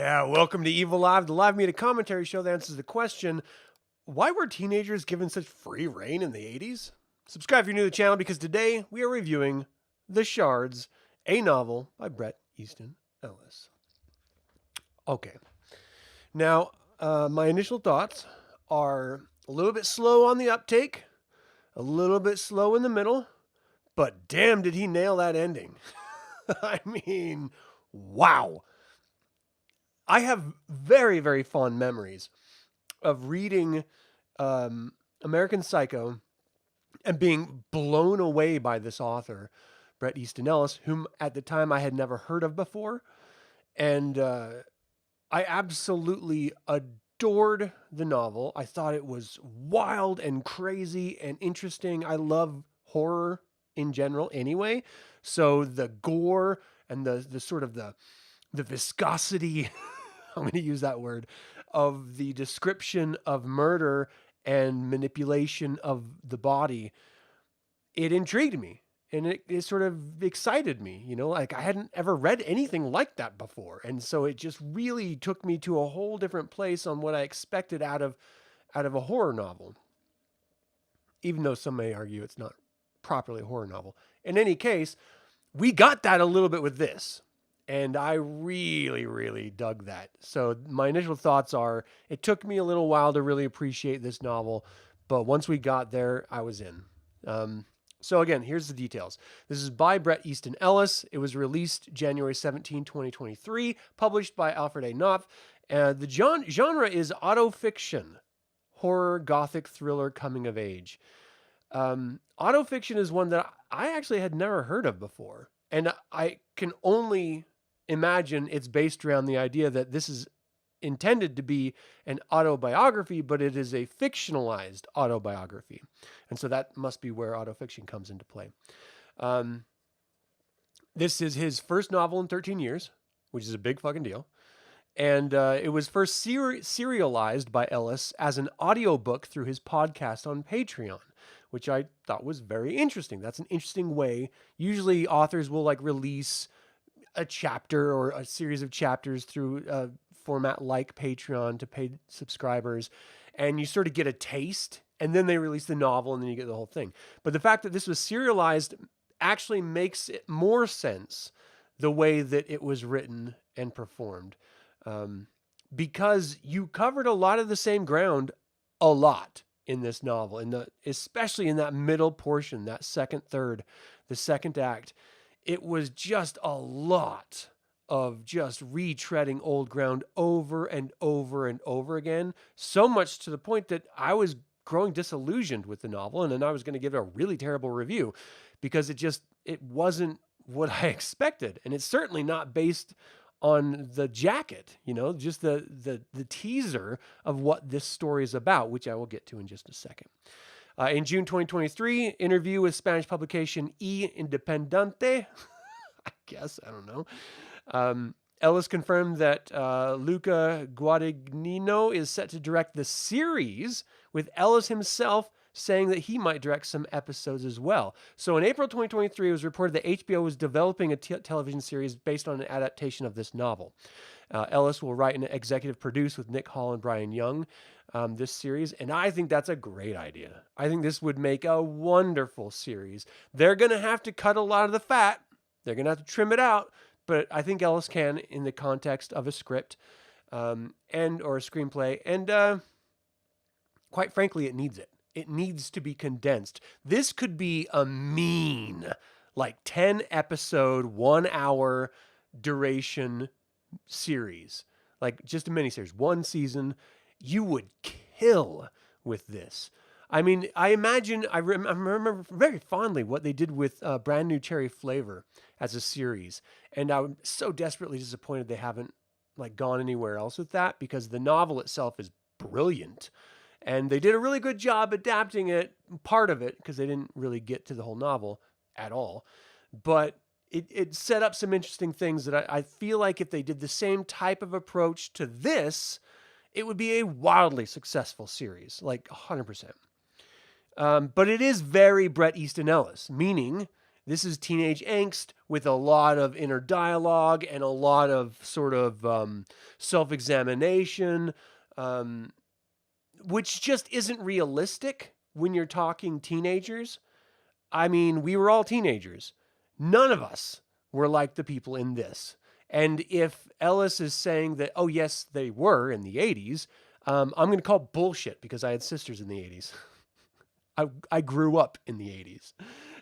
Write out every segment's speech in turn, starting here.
Yeah, welcome to Eviliv3, the live media commentary show that answers the question, why were teenagers given such free reign in the 80s? Subscribe if you're new to the channel because today we are reviewing The Shards, a novel by Bret Easton Ellis. Okay, now my initial thoughts are a little bit slow on the uptake, a little bit slow in the middle, but damn did he nail that ending. I mean, wow. I have very, very fond memories of reading American Psycho and being blown away by this author, Bret Easton Ellis, whom at the time I had never heard of before. And I absolutely adored the novel. I thought it was wild and crazy and interesting. I love horror in general anyway. So the gore and the sort of the viscosity I'm going to use that word, of the description of murder and manipulation of the body, it intrigued me and it sort of excited me. Like I hadn't ever read anything like that before. And so it just really took me to a whole different place on what I expected out of a horror novel. Even though some may argue it's not properly a horror novel. In any case, we got that a little bit with this. And I really, really dug that. So my initial thoughts are, it took me a little while to really appreciate this novel, but once we got there, I was in. So again, here's the details. This is by Bret Easton Ellis. It was released January 17, 2023, published by Alfred A. Knopf. The genre is autofiction, horror, gothic, thriller, coming of age. Autofiction is one that I actually had never heard of before. And I can only imagine it's based around the idea that this is intended to be an autobiography, but it is a fictionalized autobiography. And so that must be where autofiction comes into play. This is his first novel in 13 years, which is a big fucking deal. And it was first serialized by Ellis as an audiobook through his podcast on Patreon, which I thought was very interesting. That's an interesting way. Usually authors will release a chapter or a series of chapters through a format like Patreon to paid subscribers, and you sort of get a taste, and then they release the novel, and then you get the whole thing. But the fact that this was serialized actually makes it more sense the way that it was written and performed, because you covered a lot of the same ground a lot in this novel, especially in that middle portion, that second third, the second act. It was just a lot of just retreading old ground over and over and over again, so much to the point that I was growing disillusioned with the novel, and then I was going to give it a really terrible review because it wasn't what I expected, and it's certainly not based on the jacket, just the teaser of what this story is about, which I will get to in just a second. In June 2023, interview with Spanish publication E Independiente, I guess, I don't know. Ellis confirmed that Luca Guadagnino is set to direct the series, with Ellis himself saying that he might direct some episodes as well. So in April 2023, it was reported that HBO was developing a television series based on an adaptation of this novel. Ellis will write and executive produce with Nick Hall and Brian Young this series, and I think that's a great idea. I think this would make a wonderful series. They're going to have to cut a lot of the fat. They're going to have to trim it out, but I think Ellis can in the context of a script or a screenplay, and quite frankly, it needs it. It needs to be condensed. This could be a mean, 10 episode, 1 hour duration series, just a miniseries, one season. You would kill with this. I mean, I imagine, I remember very fondly what they did with Brand New Cherry Flavor as a series. And I'm so desperately disappointed they haven't gone anywhere else with that, because the novel itself is brilliant. And they did a really good job adapting it, part of it, because they didn't really get to the whole novel at all. But it set up some interesting things that I feel like if they did the same type of approach to this, it would be a wildly successful series, 100%. But it is very Bret Easton Ellis, meaning This is teenage angst with a lot of inner dialogue and a lot of sort of self-examination, um, which just isn't realistic when you're talking teenagers. I mean, we were all teenagers. None of us were like the people in this. And if Ellis is saying that, oh, yes, they were in the 80s, I'm going to call bullshit because I had sisters in the 80s. I grew up in the 80s.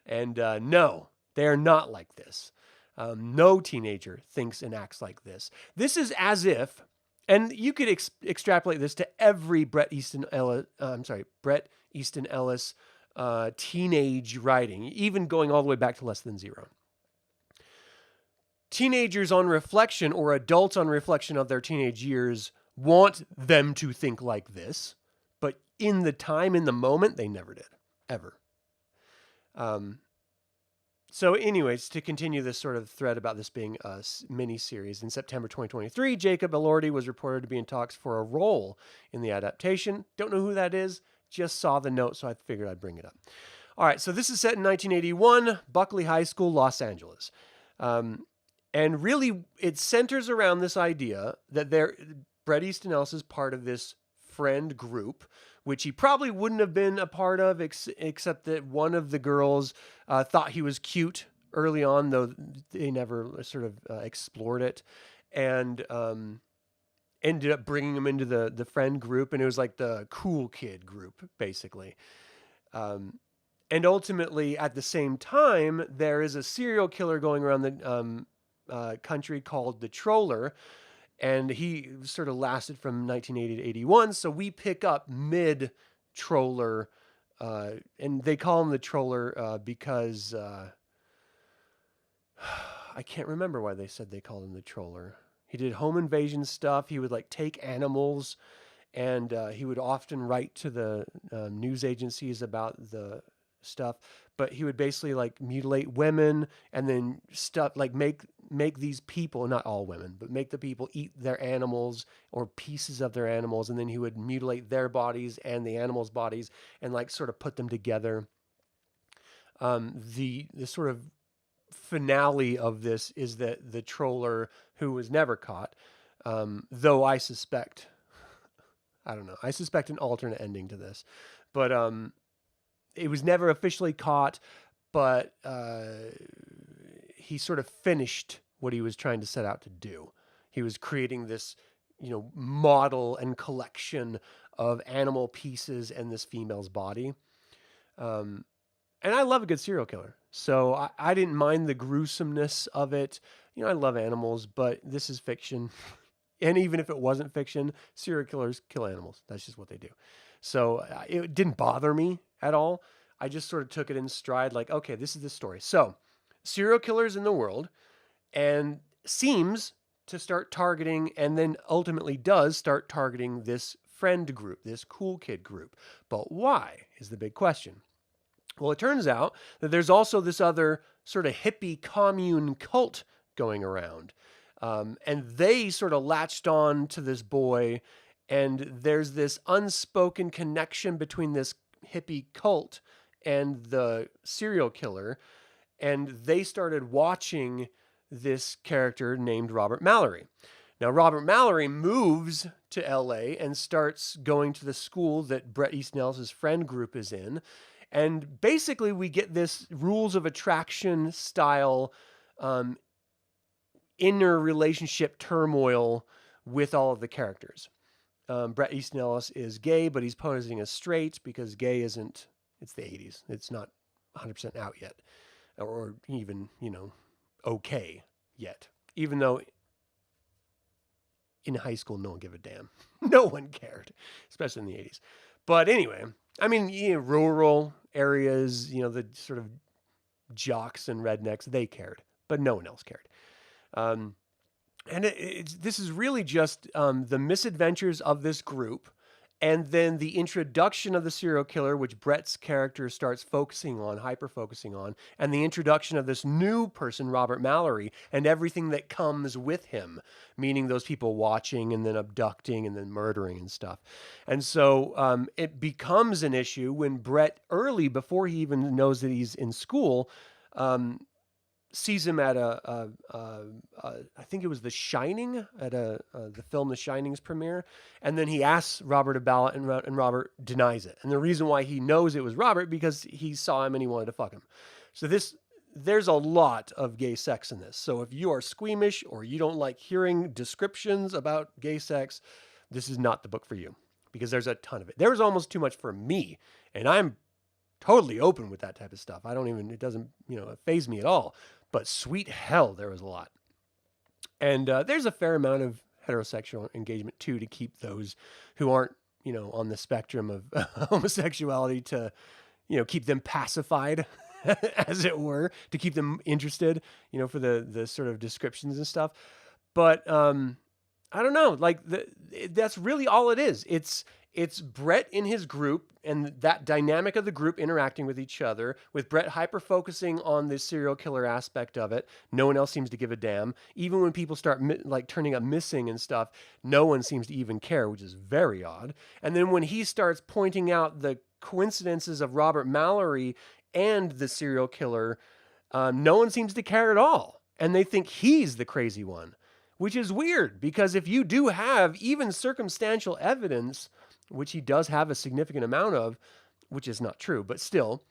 And no, they are not like this. No teenager thinks and acts like this. This is as if, and you could extrapolate this to every Bret Easton Ellis, teenage writing, even going all the way back to Less Than Zero. Teenagers on reflection, or adults on reflection of their teenage years, want them to think like this, but in the time, in the moment, they never did, ever. So anyways, to continue this sort of thread about this being a mini-series, in September 2023, Jacob Elordi was reported to be in talks for a role in the adaptation. Don't know who that is, just saw the note, so I figured I'd bring it up. All right, so this is set in 1981, Buckley High School, Los Angeles. And really, it centers around this idea that Bret Easton Ellis is part of this friend group, which he probably wouldn't have been a part of, except that one of the girls thought he was cute early on, though they never sort of explored it, and ended up bringing him into the friend group, and it was like the cool kid group, basically. And ultimately, at the same time, there is a serial killer going around the country called the Troller, and he sort of lasted from 1980 to 81. So we pick up mid Troller, and they call him the Troller because I can't remember why they said they called him the Troller. He did home invasion stuff. He would like take animals, and he would often write to the news agencies about the stuff, but he would basically like mutilate women and then stuff like make these people, not all women, but make the people eat their animals or pieces of their animals, and then he would mutilate their bodies and the animals' bodies and like sort of put them together. The sort of finale of this is that the Troller, who was never caught, though I suspect an alternate ending to this, but it was never officially caught, but he sort of finished what he was trying to set out to do. He was creating this, model and collection of animal pieces and this female's body. And I love a good serial killer, so I didn't mind the gruesomeness of it. I love animals, but this is fiction. And even if it wasn't fiction, serial killers kill animals. That's just what they do. So it didn't bother me at all. I just sort of took it in stride, like, okay, this is the story. So serial killers in the world, and seems to start targeting, and then ultimately does start targeting this friend group, this cool kid group. But why is the big question. Well, it turns out that there's also this other sort of hippie commune cult going around. And they sort of latched on to this boy, and there's this unspoken connection between this hippie cult and the serial killer, and they started watching this character named Robert Mallory. Now, Robert Mallory moves to LA and starts going to the school that Bret Easton Ellis' friend group is in, and basically we get this rules of attraction style inner relationship turmoil with all of the characters. Bret Easton Ellis is gay, but he's posing as straight because gay isn't, it's the 80s. It's not 100% out yet, or even, okay yet. Even though in high school, no one gave a damn. No one cared, especially in the 80s. But anyway, I mean, rural areas, the sort of jocks and rednecks, they cared, but no one else cared. And this is really just the misadventures of this group, and then the introduction of the serial killer, which Bret's character starts hyper-focusing on, and the introduction of this new person, Robert Mallory, and everything that comes with him, meaning those people watching and then abducting and then murdering and stuff. And so it becomes an issue when Bret, early, before he even knows that he's in school, sees him at I think it was The Shining, at the film The Shining's premiere, and then he asks Robert about it, and Robert denies it. And the reason why he knows it was Robert because he saw him and he wanted to fuck him. So there's a lot of gay sex in this. So if you are squeamish or you don't like hearing descriptions about gay sex, this is not the book for you because there's a ton of it. There's almost too much for me, and I'm totally open with that type of stuff. It doesn't, faze me at all. But sweet hell, there was a lot. And there's a fair amount of heterosexual engagement too, to keep those who aren't, on the spectrum of homosexuality, to, keep them pacified, as it were, to keep them interested, for the sort of descriptions and stuff. But I don't know, like that's really all it is. It's Bret in his group and that dynamic of the group interacting with each other, with Bret hyper focusing on the serial killer aspect of it. No one else seems to give a damn. Even when people start like turning up missing and stuff, no one seems to even care, which is very odd. And then when he starts pointing out the coincidences of Robert Mallory and the serial killer, no one seems to care at all. And they think he's the crazy one, which is weird because if you do have even circumstantial evidence, which he does have a significant amount of, which is not true, but still,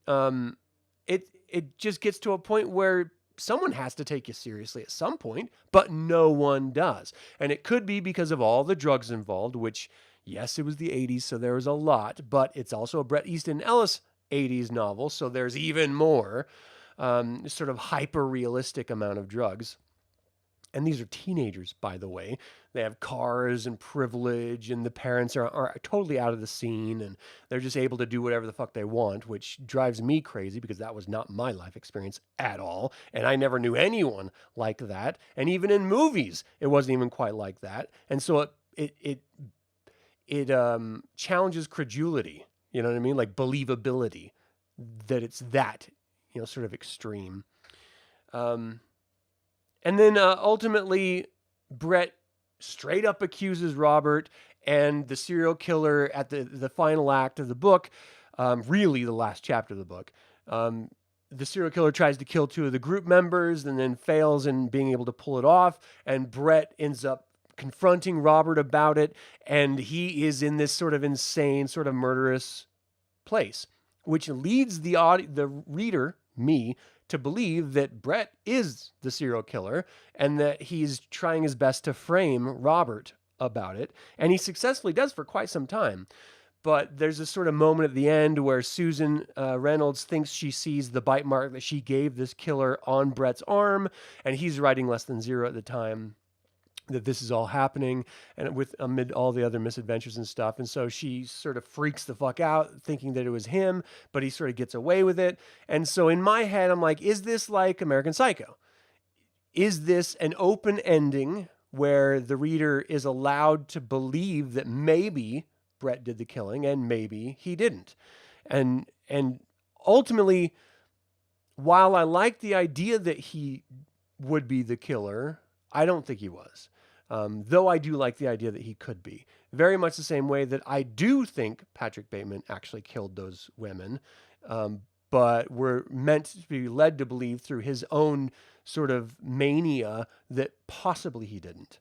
it just gets to a point where someone has to take you seriously at some point, but no one does. And it could be because of all the drugs involved, which, yes, it was the 80s, so there was a lot, but it's also a Bret Easton Ellis 80s novel, so there's even more sort of hyper-realistic amount of drugs. And these are teenagers, by the way. They have cars and privilege, and the parents are totally out of the scene, and they're just able to do whatever the fuck they want, which drives me crazy because that was not my life experience at all. And I never knew anyone like that. And even in movies, it wasn't even quite like that. And so it challenges credulity, you know what I mean? Like believability, that it's that, sort of extreme. And then ultimately, Bret straight up accuses Robert and the serial killer at the final act of the book, really the last chapter of the book. The serial killer tries to kill two of the group members and then fails in being able to pull it off. And Bret ends up confronting Robert about it. And he is in this sort of insane, sort of murderous place, which leads the reader, me, to believe that Bret is the serial killer and that he's trying his best to frame Robert about it. And he successfully does for quite some time. But there's this sort of moment at the end where Susan Reynolds thinks she sees the bite mark that she gave this killer on Bret's arm, and he's writing less than zero at the time that this is all happening, and with amid all the other misadventures and stuff. And so she sort of freaks the fuck out thinking that it was him, but he sort of gets away with it. And so in my head, I'm like, is this like American Psycho? Is this an open ending where the reader is allowed to believe that maybe Bret did the killing and maybe he didn't? And ultimately, while I like the idea that he would be the killer, I don't think he was. Though I do like the idea that he could be. Very much the same way that I do think Patrick Bateman actually killed those women, but we're meant to be led to believe through his own sort of mania that possibly he didn't.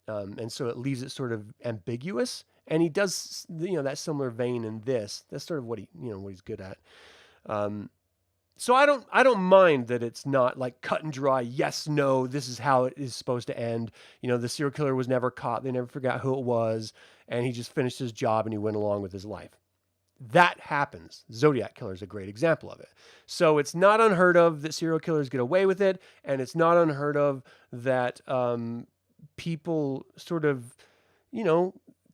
And so it leaves it sort of ambiguous. And he does, that similar vein in this. That's sort of what he's good at. So I don't mind that it's not like cut and dry. Yes, no, this is how it is supposed to end. The serial killer was never caught. They never forgot who it was. And he just finished his job and he went along with his life. That happens. Zodiac Killer is a great example of it. So it's not unheard of that serial killers get away with it. And it's not unheard of that people sort of,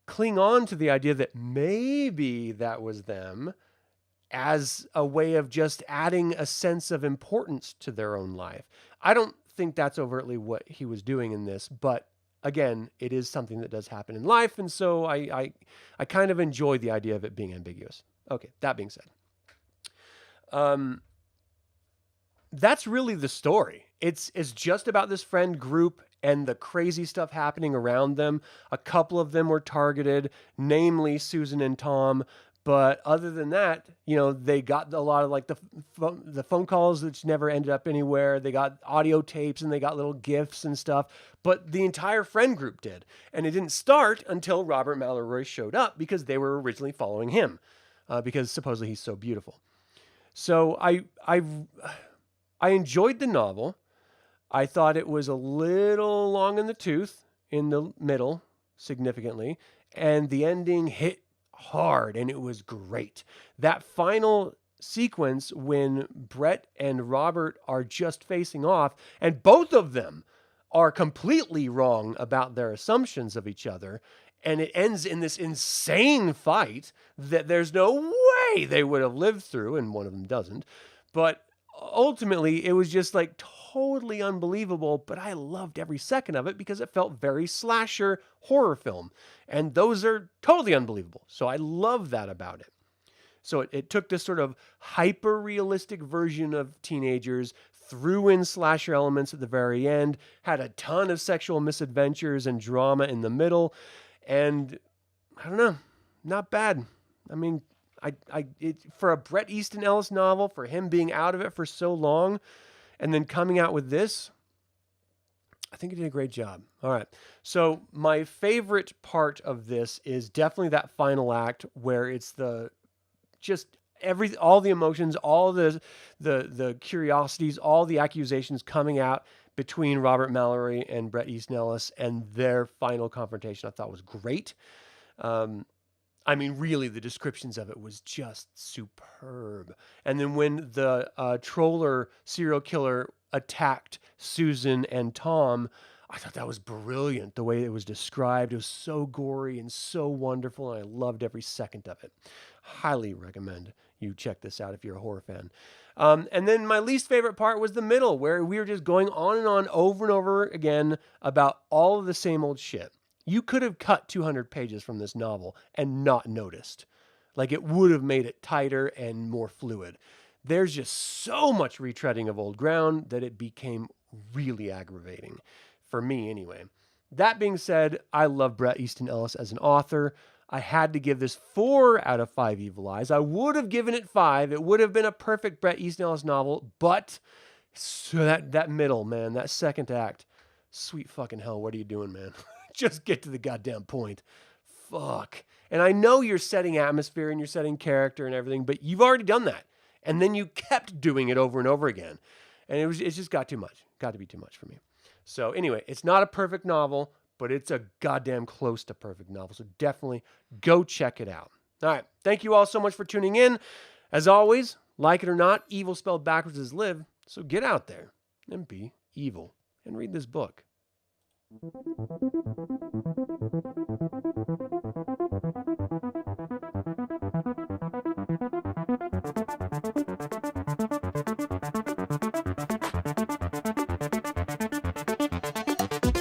cling on to the idea that maybe that was them, as a way of just adding a sense of importance to their own life. I don't think that's overtly what he was doing in this, but again, it is something that does happen in life, and so I kind of enjoy the idea of it being ambiguous. Okay, that being said, that's really the story. It's just about this friend group and the crazy stuff happening around them. A couple of them were targeted, namely Susan and Tom. But other than that, they got a lot of like the phone calls which never ended up anywhere. They got audio tapes and they got little gifts and stuff. But the entire friend group did, and it didn't start until Robert Mallory showed up because they were originally following him, because supposedly he's so beautiful. So I enjoyed the novel. I thought it was a little long in the tooth in the middle, significantly, and the ending hit hard and it was great. That final sequence when Bret and Robert are just facing off and both of them are completely wrong about their assumptions of each other, and it ends in this insane fight that there's no way they would have lived through, and one of them doesn't. But ultimately, it was just like totally unbelievable, but I loved every second of it because it felt very slasher horror film. And those are totally unbelievable. So I love that about it. So it took this sort of hyper realistic version of teenagers, threw in slasher elements at the very end, had a ton of sexual misadventures and drama in the middle. And I don't know, not bad. I mean, for a Bret Easton Ellis novel, for him being out of it for so long and then coming out with this, I think he did a great job. All right. So my favorite part of this is definitely that final act where it's all the emotions, all the curiosities, all the accusations coming out between Robert Mallory and Bret Easton Ellis, and their final confrontation I thought was great. I mean, really, the descriptions of it was just superb. And then when the troller serial killer attacked Susan and Tom, I thought that was brilliant. The way it was described, it was so gory and so wonderful, and I loved every second of it. Highly recommend you check this out if you're a horror fan. And then my least favorite part was the middle, where we were just going on and on over and over again about all of the same old shit. You could have cut 200 pages from this novel and not noticed. Like, it would have made it tighter and more fluid. There's just so much retreading of old ground that it became really aggravating. For me, anyway. That being said, I love Bret Easton Ellis as an author. I had to give this 4 out of 5 Evil Eyes. I would have given it 5. It would have been a perfect Bret Easton Ellis novel, but so that middle, man, that second act, sweet fucking hell, what are you doing, man? Just get to the goddamn point. Fuck. And I know you're setting atmosphere and you're setting character and everything, but you've already done that. And then you kept doing it over and over again. And it just got too much. Got to be too much for me. So anyway, it's not a perfect novel, but it's a goddamn close to perfect novel. So definitely go check it out. All right. Thank you all so much for tuning in. As always, like it or not, evil spelled backwards is live. So get out there and be evil and read this book.